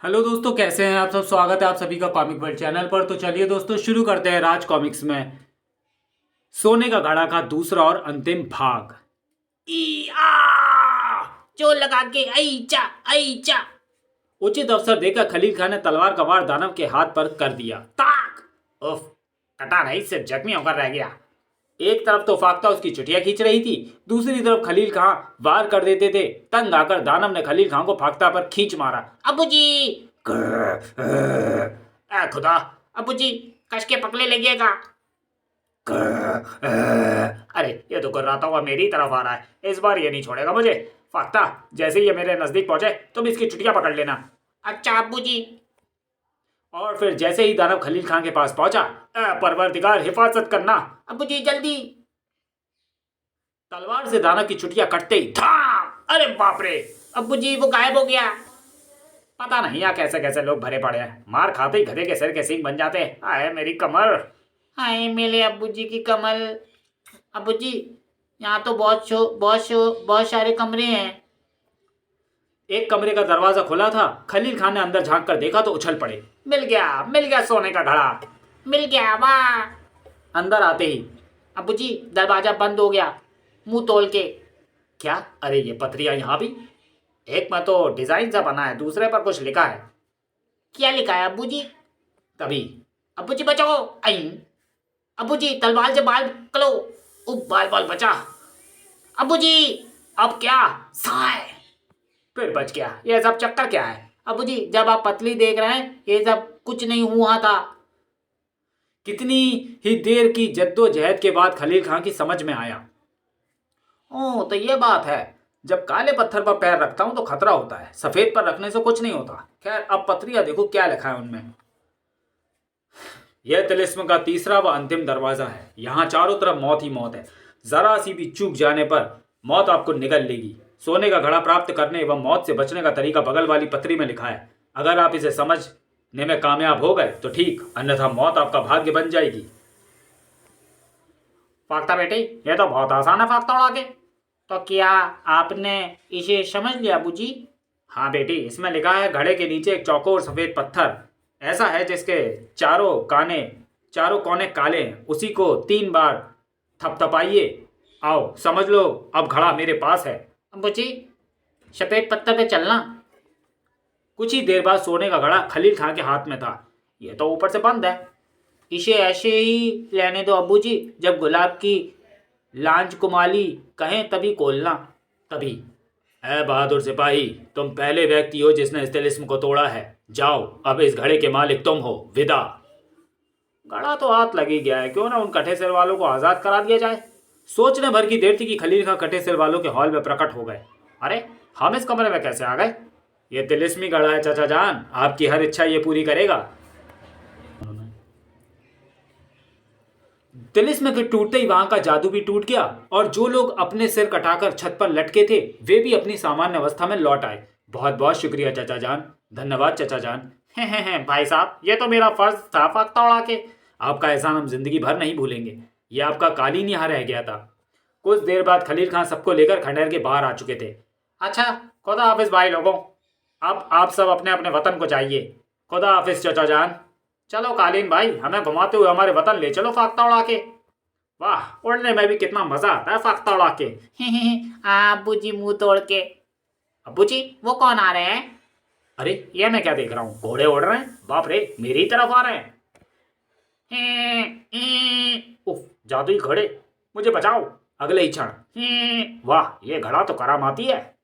Hello दोस्तों, कैसे हैं आप सब। स्वागत है आप सभी का कॉमिक वर्ल्ड चैनल पर। तो चलिए दोस्तों, शुरू करते हैं राज कॉमिक्स में सोने का घड़ा का दूसरा और अंतिम भाग। ई आ जोर लगा के ऐचा ऐचा। उचित अवसर देकर खलील खान ने तलवार का वार दानव के हाथ पर कर दिया। ताक। उफ, कटा नहीं, सिर्फ जख्मी होकर रह गया। एक तरफ तो फाख्ता उसकी चुटिया खींच रही थी, दूसरी तरफ खलील खां वार कर देते थे। तंग आकर दानव ने खलील खां को फाख्ता पर खींच मारा। अबू जी, ए खुदा, अबू जी कस के पकड़े लगिएगा। अरे ये तो कर्राता हुआ मेरी तरफ आ रहा है, इस बार ये नहीं छोड़ेगा मुझे। फाख्ता, जैसे ही ये मेरे नजदीक पहुंचे तुम इसकी चुटिया पकड़ लेना। अच्छा अबू जी। और फिर जैसे ही दानव खलील खां के पास पहुंचा, परवरदिगार हिफाजत करना। अबू जी जल्दी। तलवार से दानव की चुटिया कटते ही धाम। अरे बाप रे, अबू जी वो गायब हो गया। पता नहीं यहाँ कैसे कैसे लोग भरे पड़े हैं, मार खाते ही गधे के सिर के सींग बन जाते हैं। आए मेरी कमर। हाय मेरे अबू जी की कमल। अबू जी यहाँ तो बहुत सारे कमरे हैं। एक कमरे का दरवाजा खुला था। खलील खान ने अंदर झांक कर देखा तो उछल पड़े। मिल गया सोने का घड़ा। मिल गया, वाह। अंदर आते ही अबू जी दरवाजा बंद हो गया, मुंह तोल के। क्या? अरे ये पथरियां यहाँ भी। एक में तो डिजाइन सा बना है, दूसरे पर कुछ लिखा है। क्या लिखा है अबू जी? तभी अबू जी बचाओ। आई अबू जी तलवार से बाल कलो। बाल बाल बचा। अबू जी अब क्या? साय। फिर बच गया। ये सब चक्कर क्या है? अबू जी जब आप पतली देख रहे हैं, ये सब कुछ नहीं हुआ था। कितनी ही देर की जद्दोजहद के बाद खलील खान की समझ में आया। ओ तो ये बात है, जब काले पत्थर पर पैर रखता हूं तो खतरा होता है, सफेद पर रखने से कुछ नहीं होता। खैर अब पथरियां देखो क्या लिखा है उनमें। यह तिलिस्म का तीसरा व अंतिम दरवाजा है। यहाँ चारों तरफ मौत ही मौत है। जरा सी भी चूक जाने पर मौत आपको निगल लेगी। सोने का घड़ा प्राप्त करने एवं मौत से बचने का तरीका बगल वाली पत्री में लिखा है। अगर आप इसे समझने में कामयाब हो गए तो ठीक, अन्यथा मौत आपका भाग्य बन जाएगी। फाख्ता बेटी, ये तो बहुत आसान है फाख्ता उड़ा के। तो क्या आपने इसे समझ लिया अबू जी? हाँ बेटी, इसमें लिखा है घड़े के नीचे एक चौकोर सफेद पत्थर ऐसा है जिसके चारों कोने काले हैं। उसी को 3 बार थपथपाइए। आओ समझ लो, अब घड़ा मेरे पास है। अबू जी सफेद पत्थर पे चलना। कुछ ही देर बाद सोने का घड़ा खलील खां के हाथ में था। यह तो ऊपर से बंद है। इसे ऐसे ही रहने दो अबू जी, जब गुलाब की लांच कुमाली कहें तभी खोलना। तभी, ऐ बहादुर सिपाही, तुम पहले व्यक्ति हो जिसने इस तिलिस्म को तोड़ा है। जाओ, अब इस घड़े के मालिक तुम हो। विदा। घड़ा तो हाथ लग ही गया है, क्यों ना उन कटे सिर वालों को आजाद करा दिया जाए। सोचने भर की देर थी कि खलील खां कटे सिर वालों के हॉल में प्रकट हो गए। अरे हम इस कमरे में कैसे आ गए? ये तिलिस्मी घड़ा है चाचा जान, आपकी हर इच्छा ये पूरी करेगा। तिलिस्म के टूटते ही वहां का जादू भी टूट गया और जो लोग अपने सिर कटाकर छत पर लटके थे वे भी अपनी सामान्य अवस्था में लौट आए। बहुत बहुत शुक्रिया चाचा जान। धन्यवाद चाचा जान। हैं भाई साहब, ये तो मेरा फर्ज था फाख्ता उड़ा के। आपका एहसान हम जिंदगी भर नहीं भूलेंगे। ये आपका कालीन यहाँ रह गया था। कुछ देर बाद खलील खान सबको लेकर खंडहर के बाहर आ चुके थे। अच्छा, खुदा हाफिज भाई लोगों। अब आप सब अपने अपने वतन को जाइए। खुदा हाफिज चाचा जान। चलो कालीन भाई, हमें घुमाते हुए हमारे वतन ले चलो फाख्ता उड़ा के। वाह, उड़ने में भी कितना मजा आता है फाख्ता उड़ा के। अबू जी मुंह तोड़ के। अबू जी वो कौन आ रहे हैं? अरे ये मैं क्या देख रहा हूँ, घोड़े उड़ रहे हैं। बाप रे, मेरी तरफ आ रहे हैं। उफ, जादुई घोड़े, मुझे बचाओ। अगले ही क्षण, वाह ये घड़ा तो करामाती है।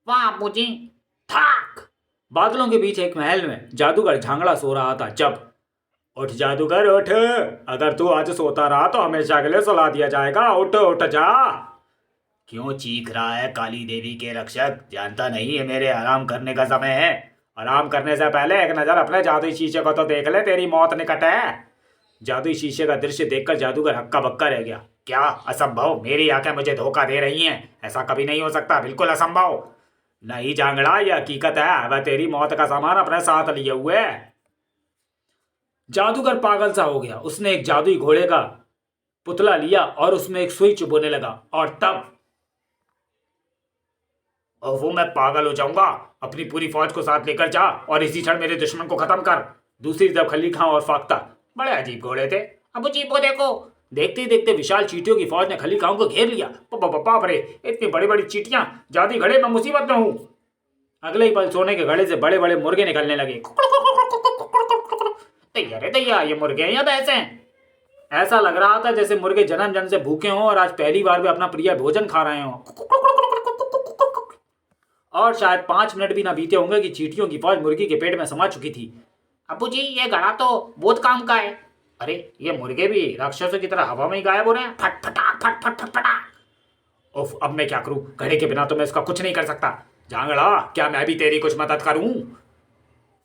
वाह अबू जी। थाक। बादलों के बीच एक महल में जादूगर झांगड़ा सो रहा था। जब उठ जादूगर उठ, अगर तू आज सोता रहा तो हमेशा के लिए सुला दिया जाएगा। उठ उठ जा। क्यों चीख रहा है काली देवी के रक्षक? जानता नहीं है मेरे आराम करने का समय है। आराम करने से पहले एक नजर अपने जादुई शीशे को तो देख ले, तेरी मौत निकट है। जादुई शीशे का दृश्य देखकर जादूगर हक्का बक्का रह गया। क्या असंभव, मेरी आंखें मुझे धोखा दे रही हैं। ऐसा कभी नहीं हो सकता, बिल्कुल असंभव। नहीं जांगड़ा, यह हकीकत है। वह तेरी मौत का सामान अपने साथ लिए हुए है। जादूगर पागल सा हो गया। उसने एक जादुई घोड़े का पुतला लिया और उसमें एक सुई चुभोने लगा और तब और वो मैं पागल हो जाऊंगा। अपनी पूरी फौज को साथ लेकर जा और इसी क्षण मेरे दुश्मन को खत्म कर। दूसरी तरफ खली खां और फाख्ता बड़े अजीब घोड़े थे। अबू जी वो देखो। देखते ही देखते विशाल चींटियों की फौज ने खली खां को घेर लिया। बाप रे, इतनी बड़ी बड़ी चींटियां! जादुई घड़े, मैं मुसीबत में हूं। अगले ही पल सोने के घड़े से बड़े बड़े मुर्गे निकलने लगे। दैया रे दैया, ये मुर्गे हैं या भैंस हैं? ऐसा लग रहा था जैसे मुर्गे जन्म जन्म से भूखे हों और आज पहली बार वे अपना प्रिय भोजन खा रहे हों। और शायद 5 मिनट भी ना बीते होंगे कि चींटियों की फौज मुर्गी के पेट में समा चुकी थी। अबू जी ये घड़ा तो बहुत काम का है। अरे ये मुर्गे भी राक्षसों की तरह हवा में ही गायब हो रहे हैं। फट फटाक फट फट फट फटाक। उफ, अब मैं क्या करूं? घड़े के बिना तो मैं इसका कुछ नहीं कर सकता। जांगड़ा, क्या मैं भी तेरी कुछ मदद करूं?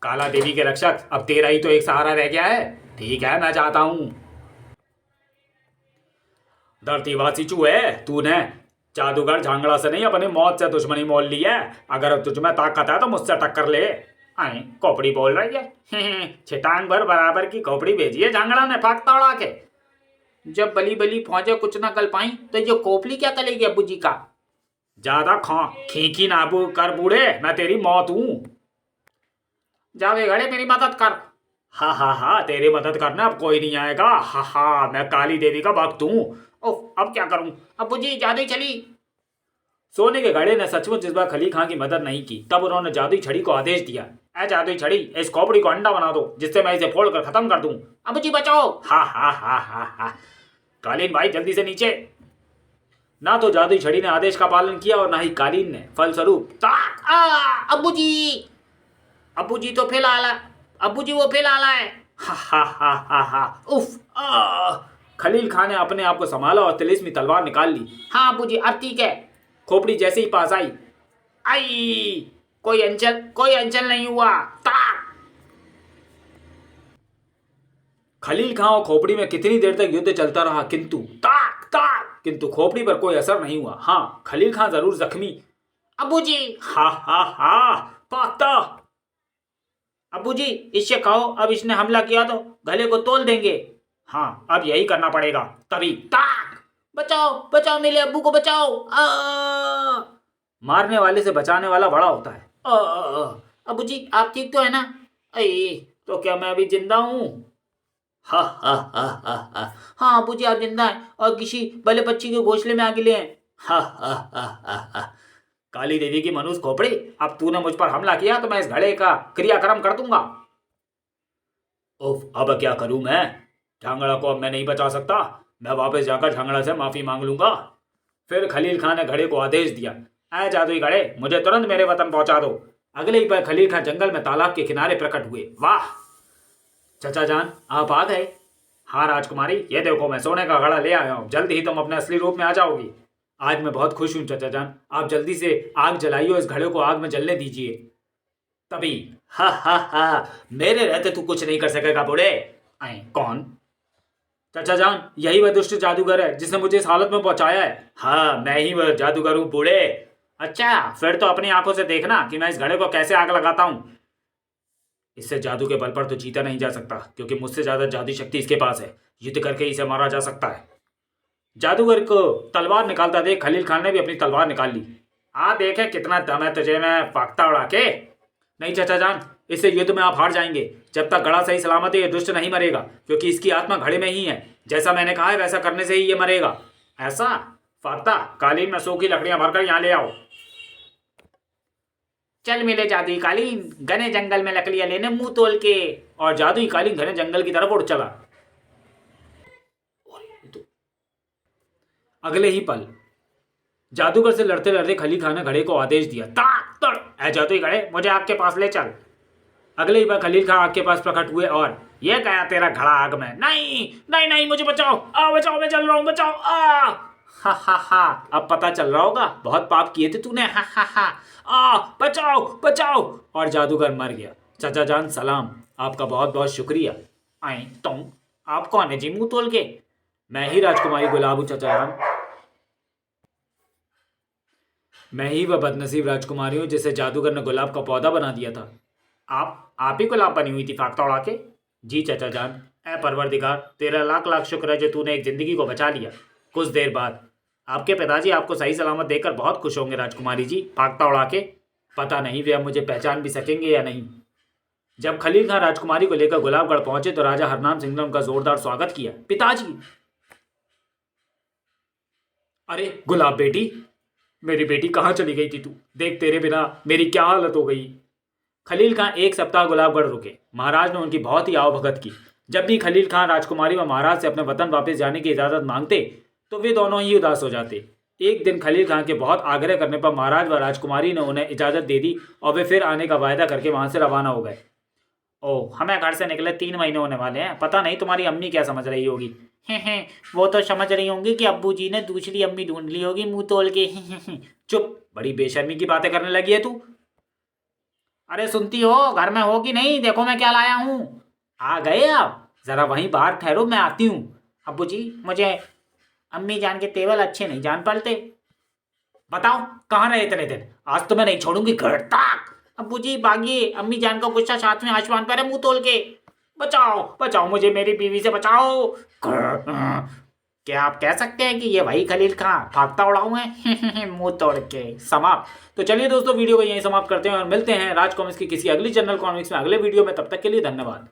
काला देवी के रक्षक, अब तेरा ही तो एक सहारा रह गया है। ठीक है, मैं जाता हूं। धरतीवासी चूहे, तूने जादूगर झांगड़ा से नहीं अपनी मौत से दुश्मनी मोल ली है। अगर तुझ में ताकत है तो मुझसे टक्कर ले। आए खोपड़ी बोल रही है। छिटांग भर बराबर की खोपड़ी भेजी है झांगड़ा ने फाख्ता उड़ा के। जब बली बली फौजें कुछ ना कर पाई तो ये खोपड़ी क्या करेगी अबू जी का? ज्यादा खींची नाबू कर बूढ़े, मैं तेरी मौत हूं। जावे घड़े मेरी मदद कर। हा, तेरी मदद करना अब कोई नहीं आएगा। हा, मैं काली देवी का भक्त हूं। ओह, अब क्या करूं? अबू जी जादुई छड़ी। सोने के घड़े ने सचमुच इस बार खली खां की मदद नहीं की। तब उन्होंने जादुई छड़ी को आदेश दिया, ऐ जादुई छड़ी, इस खोपड़ी को अंडा बना दो जिससे मैं इसे फोड़ कर खत्म कर दूं। अबू जी बचाओ। हा। कालीन भाई, जल्दी से नीचे। ना तो जादुई छड़ी ने आदेश का पालन किया और ना ही कालीन ने। फलस्वरूप ताक। अबू जी तो फेल आला। अबू जी वो फेल आला है। हा। उफ, खलील खां ने अपने आप को संभाला और तिलिस्मी तलवार निकाल ली। हाँ अबू जी अब ठीक है। खोपड़ी जैसे ही पास आई, आई कोई अंचल नहीं हुआ। ताक। खलील खां और खोपड़ी में कितनी देर तक युद्ध चलता रहा, किंतु खोपड़ी पर कोई असर नहीं हुआ। हाँ, खलील खां जरूर जख्मी। अबू जी। हा पाता। अबू जी इससे कहो अब इसने हमला किया तो गले को तोल देंगे। हाँ, अब यही करना पड़ेगा। तभी ताक। बचाओ मेरे अब्बू को बचाओ। मारने वाले से बचाने वाला बड़ा होता है। अबू जी आप ठीक तो है ना? तो क्या मैं अभी जिंदा हूँ? हा। हाँ अबू जी आप जिंदा हैं और किसी बले पक्षी के घोंसले में आ गिले हैं। हा। काली देवी की मनुष्य खोपड़ी, अब तूने मुझ पर हमला किया तो मैं इस घड़े का क्रियाक्रम कर दूंगा। उफ, अब क्या करूं मैं? झांगड़ा को अब मैं नहीं बचा सकता। मैं वापस जाकर झांगड़ा से माफी मांग लूंगा। फिर खलील खां ने घड़े को आदेश दिया, ऐ जादुई घड़े, मुझे तुरंत मेरे वतन पहुंचा दो। अगले ही पल खलील खां जंगल में तालाब के किनारे प्रकट हुए। वाह चचा जान, आप आ गए। हाँ राजकुमारी, ये देखो मैं सोने का घड़ा ले आया हूँ। जल्द ही तुम अपने असली रूप में आ जाओगी। आज मैं बहुत खुश हूँ चचा जान। आप जल्दी से आग जलाइए और इस घड़े को आग में जलने दीजिए। तभी हा, मेरे रहते तू कुछ नहीं कर सकेगा बूढ़े। आए कौन? चचा जान, यही वह दुष्ट जादूगर है जिसने मुझे इस हालत में पहुंचाया है। हाँ, मैं ही वह जादूगर हूँ बूढ़े। अच्छा, फिर तो अपनी आंखों से देखना कि मैं इस घड़े को कैसे आग लगाता हूँ। इससे जादू के बल पर तो जीता नहीं जा सकता, क्योंकि मुझसे ज्यादा जादुई शक्ति इसके पास है। युद्ध करके इसे मारा जा सकता है। जादूगर को तलवार निकालता देख खलील खान ने भी अपनी तलवार निकाल ली। आ देखे कितना दम है तुझे, मैं फाख्ता उड़ा के। नहीं चचा जान, इससे युद्ध में आप हार जाएंगे। जब तक घड़ा सही सलामत है ये दुष्ट नहीं मरेगा, क्योंकि इसकी आत्मा घड़े में ही है। जैसा मैंने कहा है वैसा करने से ही ये मरेगा। ऐसा? फाख्ता, कालीन में सूखी लकड़ियां भरकर यहाँ ले आओ। चल मिले जादुई कालीन घने जंगल में लकड़ियां लेने मुंह तोल के। और जादुई कालीन घने जंगल की तरफ उड़ चला। अगले ही पल जादूगर से लड़ते लड़ते खली खान ने घड़े को आदेश दिया, ताक तड़, ऐ जादुई घड़े, मुझे आग के पास ले चल। अगले ही बार खलील खान आग के पास प्रकट हुए और ये गया तेरा घड़ा आग में। नहीं, मुझे बचाओ, बचाओ, मैं जल रहा हूं, बचाओ। हा, अब पता चल रहा होगा बहुत पाप किए थे तूने। हा, बचाओ। और जादूगर मर गया। चाचा जान सलाम, आपका बहुत बहुत शुक्रिया। आए तुम, आप कौन है जी मुंह तोल के? मैं ही राजकुमारी गुलाब हूं चाचा जान। मैं ही वह बदनसीब राजकुमारी हूं जिसे जादूगर ने गुलाब का पौधा बना दिया था। आप ही गुलाब बनी हुई थी फाख्ता उड़ा के? जी चाचा जान। ऐ परवरदिगार, तेरा लाख लाख शुक्र है जो तूने एक जिंदगी को बचा लिया। कुछ देर बाद आपके पिताजी आपको सही सलामत देखकर बहुत खुश होंगे राजकुमारी जी, भागता उड़ा के। पता नहीं वे अब मुझे पहचान भी सकेंगे या नहीं। जब खलील खान राजकुमारी को लेकर गुलाबगढ़ पहुंचे तो राजा हरनाम सिंह ने उनका जोरदार स्वागत किया। पिताजी! अरे गुलाब बेटी, मेरी बेटी कहाँ चली गई थी तू? देख तेरे बिना मेरी क्या हालत हो गई। खलील खान 1 सप्ताह गुलाबगढ़ रुके। महाराज ने उनकी बहुत ही आवभगत की। जब भी खलील खान राजकुमारी व महाराज से अपने वतन वापस जाने की इजाज़त मांगते तो वे दोनों ही उदास हो जाते। एक दिन खलील खान के बहुत आग्रह करने पर महाराज व राजकुमारी ने उन्हें इजाज़त दे दी और वे फिर आने का वायदा करके वहाँ से रवाना हो गए। ओह, हमें घर से निकले 3 महीने होने वाले हैं। पता नहीं तुम्हारी अम्मी क्या समझ रही होगी। वो तो समझ रही होंगी कि अब्बू जी ने दूसरी अम्मी ढूंढ ली होगी मुंह तोल के। चुप, बड़ी बेशर्मी की बातें करने लगी है तू। अरे सुनती हो, घर में हो कि नहीं? देखो मैं क्या लाया हूँ। आ गए आप? जरा वहीं बाहर ठहरो, मैं आती हूँ। अब्बू जी, मुझे अम्मी जान के तेवल अच्छे नहीं जान पड़ते। बताओ कहाँ रहे इतने दिन? आज तो मैं नहीं छोड़ूंगी घर तक। अब्बू जी भागिए, अम्मी जान का गुस्सा 7वें आसमान पर है मुंह तोल के। बचाओ बचाओ मुझे, मेरी बीवी से बचाओ। क्या आप कह सकते हैं कि ये वही खलील खां भागता उड़ाऊ है? मुंह तोड़ के। समाप्त। तो चलिए दोस्तों, वीडियो को यहीं समाप्त करते हैं और मिलते हैं राज कॉमिक्स की किसी अगली जनरल कॉमिक्स में अगले वीडियो में। तब तक के लिए धन्यवाद।